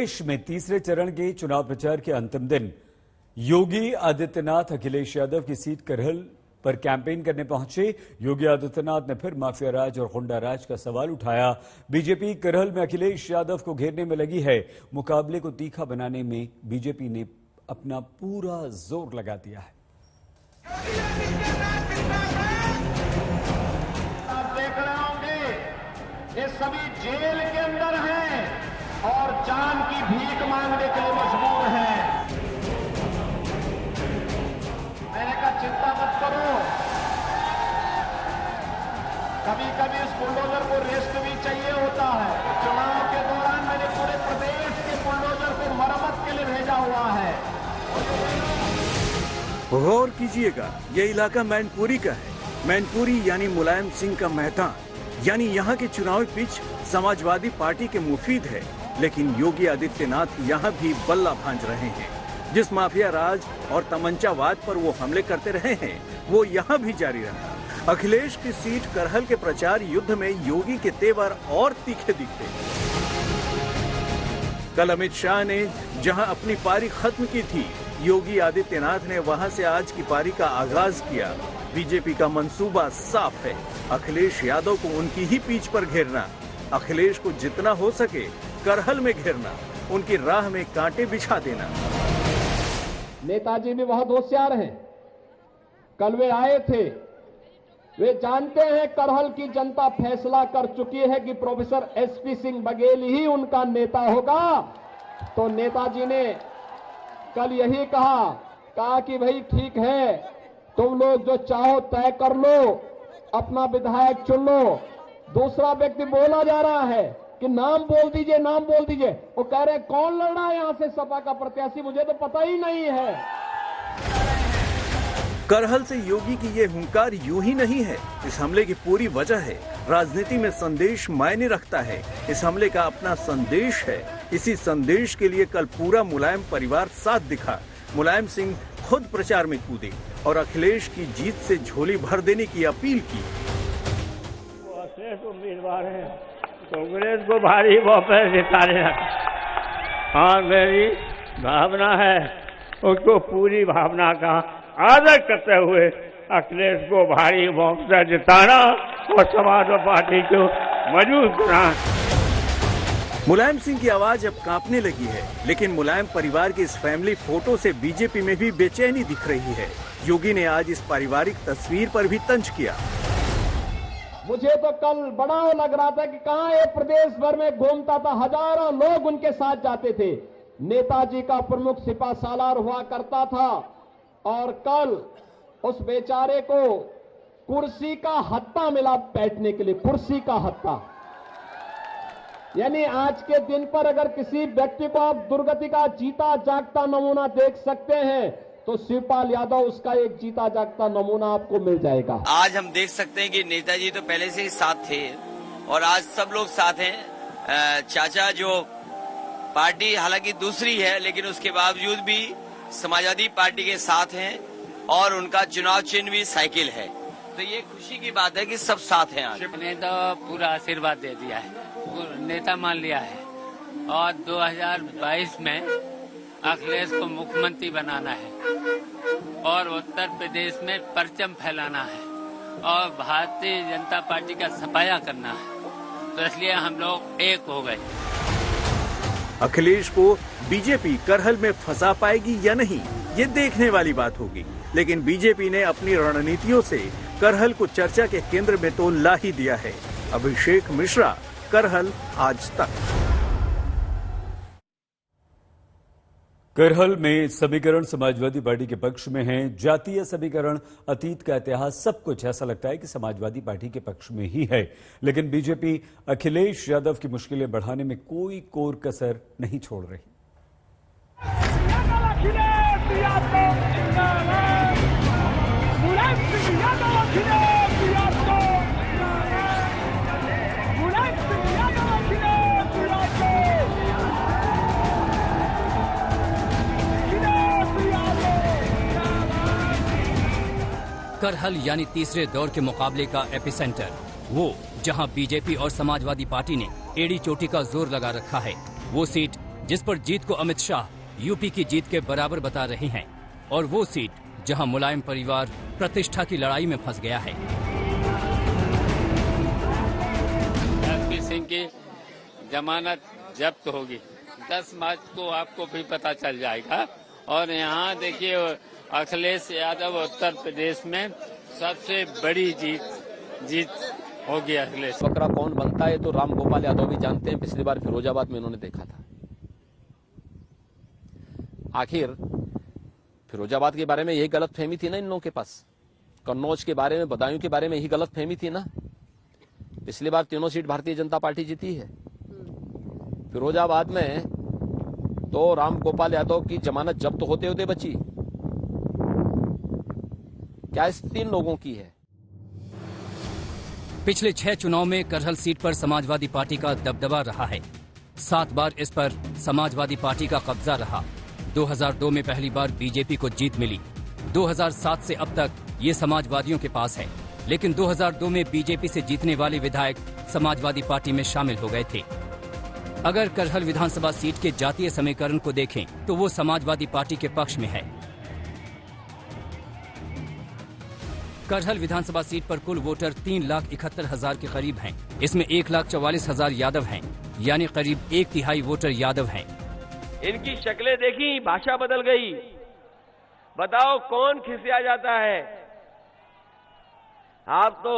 प्रदेश में तीसरे चरण के चुनाव प्रचार के अंतिम दिन योगी आदित्यनाथ अखिलेश यादव की सीट करहल पर कैंपेन करने पहुंचे। योगी आदित्यनाथ ने फिर माफिया राज और गुंडा राज का सवाल उठाया। बीजेपी करहल में अखिलेश यादव को घेरने में लगी है। मुकाबले को तीखा बनाने में बीजेपी ने अपना पूरा जोर लगा दिया है। आप देख रहे होंगे ये सभी जेल के अंदर हैं और जान की भीख मांगने के लिए मजबूर हैं। मैंने कहा चिंता मत करो, कभी कभी इस बुलडोजर को रेस्ट भी चाहिए होता है। चुनाव के दौरान मैंने पूरे प्रदेश के बुलडोजर को मरम्मत के लिए भेजा हुआ है। गौर कीजिएगा, ये इलाका मैनपुरी का है। मैनपुरी यानी मुलायम सिंह का मैदान, यानी यहाँ के चुनावी पिच समाजवादी पार्टी के मुफीद है। लेकिन योगी आदित्यनाथ यहाँ भी बल्ला भांज रहे हैं। जिस माफिया राज और तमंचावाद पर वो हमले करते रहे हैं, वो यहाँ भी जारी रहा। अखिलेश की सीट करहल के प्रचार युद्ध में योगी के तेवर और तीखे दिखे। कल अमित शाह ने जहां अपनी पारी खत्म की थी, योगी आदित्यनाथ ने वहां से आज की पारी का आगाज किया। बीजेपी का मंसूबा साफ है, अखिलेश यादव को उनकी ही पीछ पर घेरना, अखिलेश को जितना हो सके करहल में घेरना, उनकी राह में कांटे बिछा देना। नेताजी भी बहुत होशियार हैं। कल वे आए थे, वे जानते हैं करहल की जनता फैसला कर चुकी है कि प्रोफेसर एसपी सिंह बघेल ही उनका नेता होगा। तो नेताजी ने कल यही कहा कि भाई ठीक है, तुम लोग जो चाहो तय कर लो, अपना विधायक चुन लो। दूसरा व्यक्ति बोला जा रहा है कि नाम बोल दीजिए, नाम बोल दीजिए। वो कह रहे हैं कौन लड़ रहा है यहां से सपा का प्रत्याशी, मुझे तो पता ही नहीं है। करहल से योगी की ये हुंकार यूं ही नहीं है। इस हमले की पूरी वजह है, राजनीति में संदेश मायने रखता है। इस हमले का अपना संदेश है। इसी संदेश के लिए कल पूरा मुलायम परिवार साथ दिखा। मुलायम सिंह खुद प्रचार में कूदे और अखिलेश की जीत से झोली भर देने की अपील की। उम्मीदवार है, कांग्रेस को भारी बहुमत जिताने और मेरी भावना है, उसको पूरी भावना का आदर करते हुए अखिलेश को भारी बहुमत जिताना और समाजवादी पार्टी को मजबूत बनाना। मुलायम सिंह की आवाज अब कांपने लगी है, लेकिन मुलायम परिवार की इस फैमिली फोटो से बीजेपी में भी बेचैनी दिख रही है। योगी ने आज इस पारिवारिक तस्वीर पर भी तंज किया। मुझे तो कल बड़ा लग रहा था कि कहां ये प्रदेश भर में घूमता था, हजारों लोग उनके साथ जाते थे। नेताजी का प्रमुख सिपा सालार हुआ करता था और कल उस बेचारे को कुर्सी का हत्था मिला बैठने के लिए, कुर्सी का हत्था। यानी आज के दिन पर अगर किसी व्यक्ति को आप दुर्गति का जीता जागता नमूना देख सकते हैं तो शिवपाल यादव उसका एक जीता जागता नमूना आपको मिल जाएगा। आज हम देख सकते हैं कि नेताजी तो पहले से ही साथ थे और आज सब लोग साथ हैं। चाचा जो पार्टी हालांकि दूसरी है, लेकिन उसके बावजूद भी समाजवादी पार्टी के साथ हैं और उनका चुनाव चिन्ह भी साइकिल है। तो ये खुशी की बात है कि सब साथ हैं। आज ने तो पूरा आशीर्वाद दे दिया है, नेता मान लिया है और 2022 में अखिलेश को मुख्यमंत्री बनाना है और उत्तर प्रदेश में परचम फैलाना है और भारतीय जनता पार्टी का सफाया करना है। तो इसलिए हम लोग एक हो गए। अखिलेश को बीजेपी करहल में फंसा पाएगी या नहीं, ये देखने वाली बात होगी। लेकिन बीजेपी ने अपनी रणनीतियों से करहल को चर्चा के केंद्र में तो ला ही दिया है। अभिषेक मिश्रा, करहल, आज तक। करहल में समीकरण समाजवादी पार्टी के पक्ष में है। जातीय समीकरण, अतीत का इतिहास, सब कुछ ऐसा लगता है कि समाजवादी पार्टी के पक्ष में ही है। लेकिन बीजेपी अखिलेश यादव की मुश्किलें बढ़ाने में कोई कोर कसर नहीं छोड़ रही। करहल यानी तीसरे दौर के मुकाबले का एपिसेंटर, वो जहां बीजेपी और समाजवादी पार्टी ने एड़ी चोटी का जोर लगा रखा है। वो सीट जिस पर जीत को अमित शाह यूपी की जीत के बराबर बता रहे हैं, और वो सीट जहां मुलायम परिवार प्रतिष्ठा की लड़ाई में फंस गया है। एसपी सिंह की जमानत जब्त होगी 10 मार्च को, आपको भी पता चल जाएगा। और यहाँ देखिए अखिलेश यादव उत्तर प्रदेश में सबसे बड़ी जीत होगी अखिलेश। बकरा कौन बनता है तो राम गोपाल यादव भी जानते हैं, पिछली बार फिरोजाबाद में इन्होंने देखा था। आखिर फिरोजाबाद के बारे में यही गलत फहमी थी ना इन लोगों के पास, कन्नौज के बारे में, बदायूं के बारे में यही गलत फहमी थी ना। पिछली बार तीनों सीट भारतीय जनता पार्टी जीती है। फिरोजाबाद में तो राम गोपाल यादव की जमानत जब्त होते होते बची। क्या स्थिति इन लोगों की है? पिछले 6 चुनाव में करहल सीट पर समाजवादी पार्टी का दबदबा रहा है। 7 बार इस पर समाजवादी पार्टी का कब्जा रहा। 2002 में पहली बार बीजेपी को जीत मिली। 2007 से अब तक ये समाजवादियों के पास है, लेकिन 2002 में बीजेपी से जीतने वाले विधायक समाजवादी पार्टी में शामिल हो गए थे। अगर करहल विधानसभा सीट के जातीय समीकरण को देखें तो वो समाजवादी पार्टी के पक्ष में है। करहल विधानसभा सीट पर कुल वोटर 3,71,000 के करीब हैं। इसमें 1,44,000 यादव हैं, यानी करीब 1/3 वोटर यादव हैं। इनकी शक्लें देखी, भाषा बदल गई। बताओ कौन खिसिया जाता है? आप तो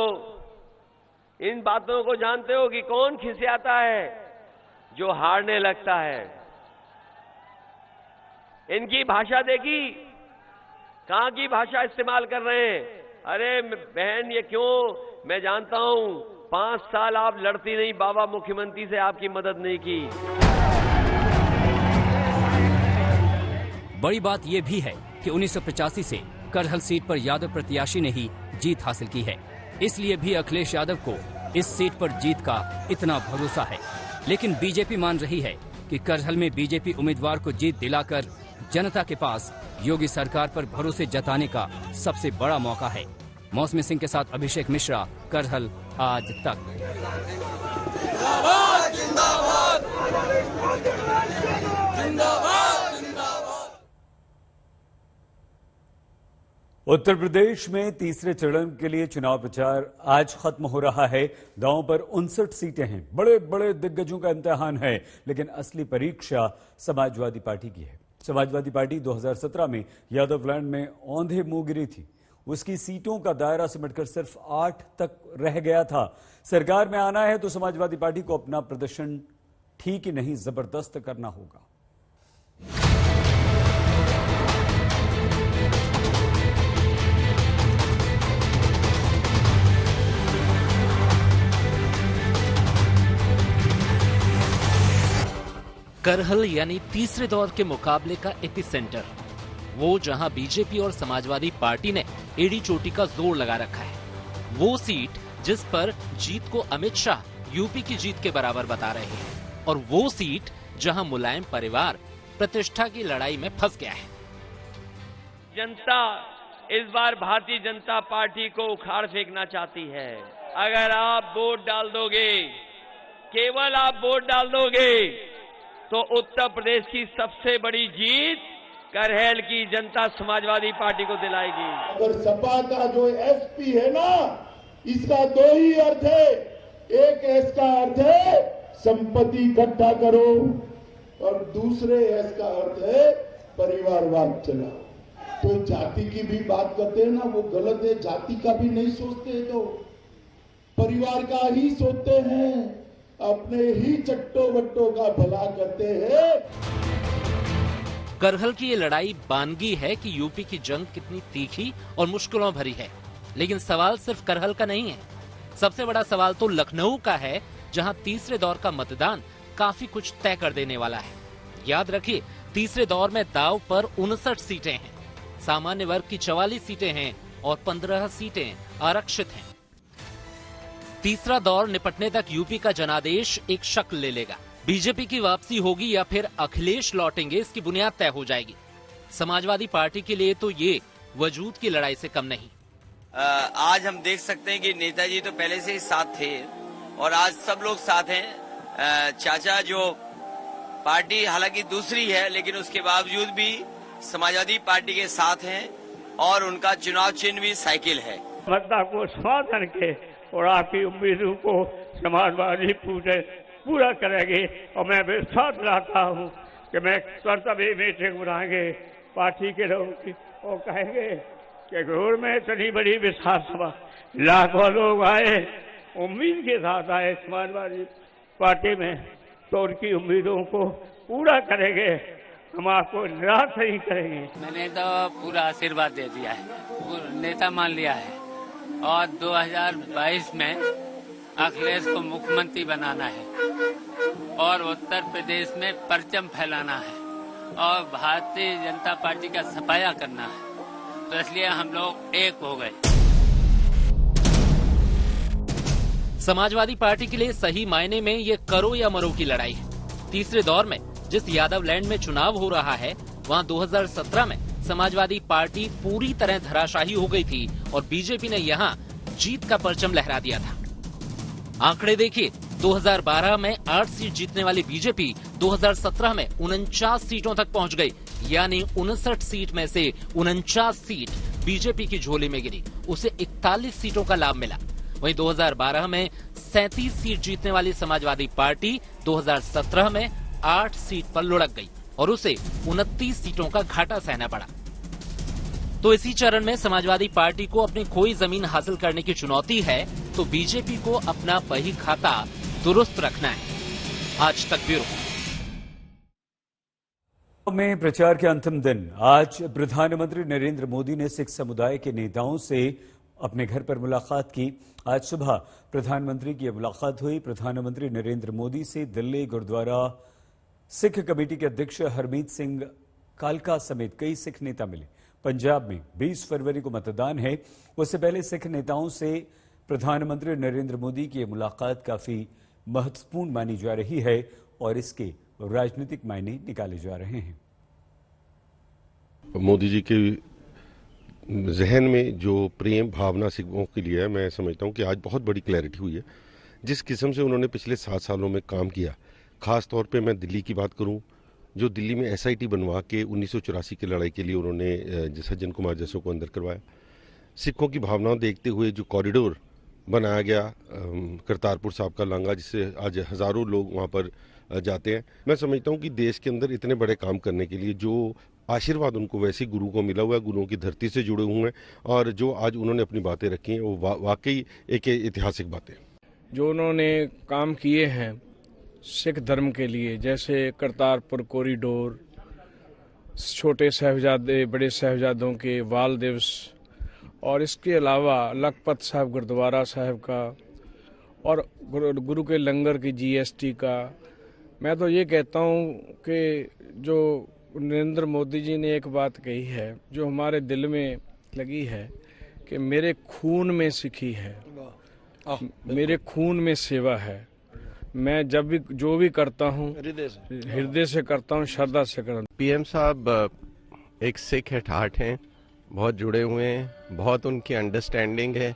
इन बातों को जानते हो कि कौन खिसियाता है? जो हारने लगता है। इनकी भाषा देखी, कहां की भाषा इस्तेमाल कर रहे हैं। अरे बहन, ये क्यों? मैं जानता हूं 5 साल आप लड़ती नहीं, बाबा मुख्यमंत्री से आपकी मदद नहीं की। बड़ी बात यह भी है कि 1985 से करहल सीट पर यादव प्रत्याशी ने ही जीत हासिल की है। इसलिए भी अखिलेश यादव को इस सीट पर जीत का इतना भरोसा है। लेकिन बीजेपी मान रही है कि करहल में बीजेपी उम्मीदवार को जीत दिलाकर जनता के पास योगी सरकार पर भरोसे जताने का सबसे बड़ा मौका है। मौसमी सिंह के साथ अभिषेक मिश्रा, करहल आज तक। उत्तर प्रदेश में तीसरे चरण के लिए चुनाव प्रचार आज खत्म हो रहा है। दांव पर 59 सीटें हैं। बड़े बड़े दिग्गजों का इम्तिहान है, लेकिन असली परीक्षा समाजवादी पार्टी की है। समाजवादी पार्टी 2017 में यादवलैंड में औंधे मुंह गिरी थी। उसकी सीटों का दायरा सिमटकर सिर्फ 8 तक रह गया था। सरकार में आना है तो समाजवादी पार्टी को अपना प्रदर्शन ठीक ही नहीं, जबरदस्त करना होगा। करहल यानी तीसरे दौर के मुकाबले का एपिसेंटर, वो जहां बीजेपी और समाजवादी पार्टी ने एड़ी चोटी का जोर लगा रखा है। वो सीट जिस पर जीत को अमित शाह यूपी की जीत के बराबर बता रहे हैं, और वो सीट जहां मुलायम परिवार प्रतिष्ठा की लड़ाई में फंस गया है। जनता इस बार भारतीय जनता पार्टी को उखाड़ फेंकना चाहती है। अगर आप वोट डाल दोगे, केवल आप वोट डाल दोगे, तो उत्तर प्रदेश की सबसे बड़ी जीत करहल की जनता समाजवादी पार्टी को दिलाएगी। अगर सपा का जो एसपी है ना, इसका 2 ही अर्थ है। एक एस का अर्थ है संपत्ति इकट्ठा करो, और दूसरे एस का अर्थ है परिवारवाद चलाओ। तो जाति की भी बात करते हैं ना, वो गलत है। जाति का भी नहीं सोचते, तो परिवार का ही सोचते हैं, अपने ही चट्टो बट्टों का भला करते हैं। करहल की ये लड़ाई बानगी है कि यूपी की जंग कितनी तीखी और मुश्किलों भरी है। लेकिन सवाल सिर्फ करहल का नहीं है। सबसे बड़ा सवाल तो लखनऊ का है, जहां तीसरे दौर का मतदान काफी कुछ तय कर देने वाला है। याद रखिए, तीसरे दौर में दांव पर 59 सीटें हैं। सामान्य वर्ग की 44 सीटें हैं और 15 सीटें आरक्षित हैं। तीसरा दौर निपटने तक यूपी का जनादेश एक शक्ल ले लेगा। बीजेपी की वापसी होगी या फिर अखिलेश लौटेंगे, इसकी बुनियाद तय हो जाएगी। समाजवादी पार्टी के लिए तो ये वजूद की लड़ाई से कम नहीं। आज हम देख सकते हैं कि नेताजी तो पहले से ही साथ थे और आज सब लोग साथ हैं। चाचा जो पार्टी हालांकि दूसरी है, लेकिन उसके बावजूद भी समाजवादी पार्टी के साथ हैं और उनका चुनाव चिन्ह भी साइकिल है। मतदाता को समर्थन के और आपकी उम्मीदों को समाजवादी पूरा करेंगे और मैं विश्वास रखता हूँ कि मैं कर्तव्य मीटिंग बनाएंगे पार्टी के लोग और कहेंगे कि घोर में इतनी बड़ी विशाल सभा, लाखों लोग आए, उम्मीद के साथ आए समाजवादी पार्टी में, तो उनकी उम्मीदों को पूरा करेंगे, हम आपको निराश नहीं करेंगे। मैंने तो पूरा आशीर्वाद दे दिया है, नेता मान लिया है और 2022 में अखिलेश को मुख्यमंत्री बनाना है और उत्तर प्रदेश में परचम फैलाना है और भारतीय जनता पार्टी का सफाया करना है, तो इसलिए हम लोग एक हो गए। समाजवादी पार्टी के लिए सही मायने में ये करो या मरो की लड़ाई है। तीसरे दौर में जिस यादव लैंड में चुनाव हो रहा है, वहाँ 2017 में समाजवादी पार्टी पूरी तरह धराशायी हो गई थी और बीजेपी ने यहाँ जीत का परचम लहरा दिया था। आंकड़े देखिए, 2012 में 8 सीट जीतने वाली बीजेपी 2017 में 49 सीटों तक पहुंच गई, यानी 59 सीट में से 49 सीट बीजेपी की झोली में गिरी, उसे 41 सीटों का लाभ मिला। वहीं 2012 में 37 सीट जीतने वाली समाजवादी पार्टी 2017 में 8 सीट पर लुढ़क गई और उसे 29 सीटों का घाटा सहना पड़ा। तो इसी चरण में समाजवादी पार्टी को अपनी खोई जमीन हासिल करने की चुनौती है, तो बीजेपी को अपना बही खाता दुरुस्त रखना है। आज तक ब्यूरो में प्रचार के अंतिम दिन आज प्रधानमंत्री नरेंद्र मोदी ने सिख समुदाय के नेताओं से अपने घर पर मुलाकात की। आज सुबह प्रधानमंत्री की मुलाकात हुई। प्रधानमंत्री नरेंद्र मोदी से दिल्ली गुरुद्वारा सिख कमेटी के अध्यक्ष हरमीत सिंह कालका समेत कई सिख नेता मिले। पंजाब में 20 फरवरी को मतदान है। उससे पहले सिख नेताओं से प्रधानमंत्री नरेंद्र मोदी की मुलाकात काफी महत्वपूर्ण मानी जा रही है और इसके राजनीतिक मायने निकाले जा रहे हैं। मोदी जी के जहन में जो प्रेम भावना सिखों के लिए है, मैं समझता हूं कि आज बहुत बड़ी क्लैरिटी हुई है। जिस किस्म से उन्होंने पिछले 7 सालों में काम किया, खास तौर पे मैं दिल्ली की बात करूं, जो दिल्ली में SIT बनवा के 1984 की लड़ाई के लिए उन्होंने सज्जन कुमार जैसों को अंदर करवाया। सिखों की भावनाओं देखते हुए जो कॉरिडोर बनाया गया करतारपुर साहब का लांगा, जिससे आज हज़ारों लोग वहाँ पर जाते हैं। मैं समझता हूँ कि देश के अंदर इतने बड़े काम करने के लिए जो आशीर्वाद उनको वैसे गुरु को मिला हुआ है, गुरुओं की धरती से जुड़े हुए हैं, और जो आज उन्होंने अपनी बातें रखी हैं वो वाकई एक ऐतिहासिक बातें। जो उन्होंने काम किए हैं सिख धर्म के लिए, जैसे करतारपुर कॉरिडोर, छोटे साहिबजादे बड़े साहिबजादों के वाल दिवस, और इसके अलावा लखपत साहब गुरुद्वारा साहब का और गुरु के लंगर की GST का, मैं तो ये कहता हूँ कि जो नरेंद्र मोदी जी ने एक बात कही है जो हमारे दिल में लगी है कि मेरे खून में सिखी है, मेरे खून में सेवा है। मैं जब भी जो भी करता हूँ हृदय से करता हूँ, श्रद्धा से करता हूँ। PM साहब एक सिख एट हार्ट हैं, बहुत जुड़े हुए हैं, बहुत उनकी अंडरस्टैंडिंग है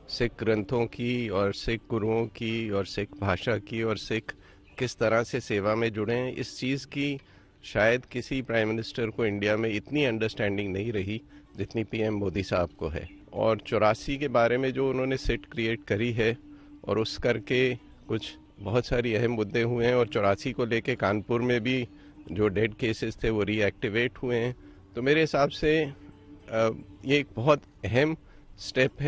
सिख ग्रंथों की और सिख गुरुओं की और सिख भाषा की और सिख किस तरह से सेवा में जुड़े हैं। इस चीज़ की शायद किसी प्राइम मिनिस्टर को इंडिया में इतनी अंडरस्टैंडिंग नहीं रही जितनी PM मोदी साहब को है। और 84 के बारे में जो उन्होंने सिट क्रिएट करी है और उस करके कुछ बहुत सारी अहम मुद्दे हुए हैं, और 84 को लेके कानपुर में भी जो डेड केसेस थे वो रीएक्टिवेट हुए हैं। तो मेरे हिसाब से ये एक बहुत अहम स्टेप है।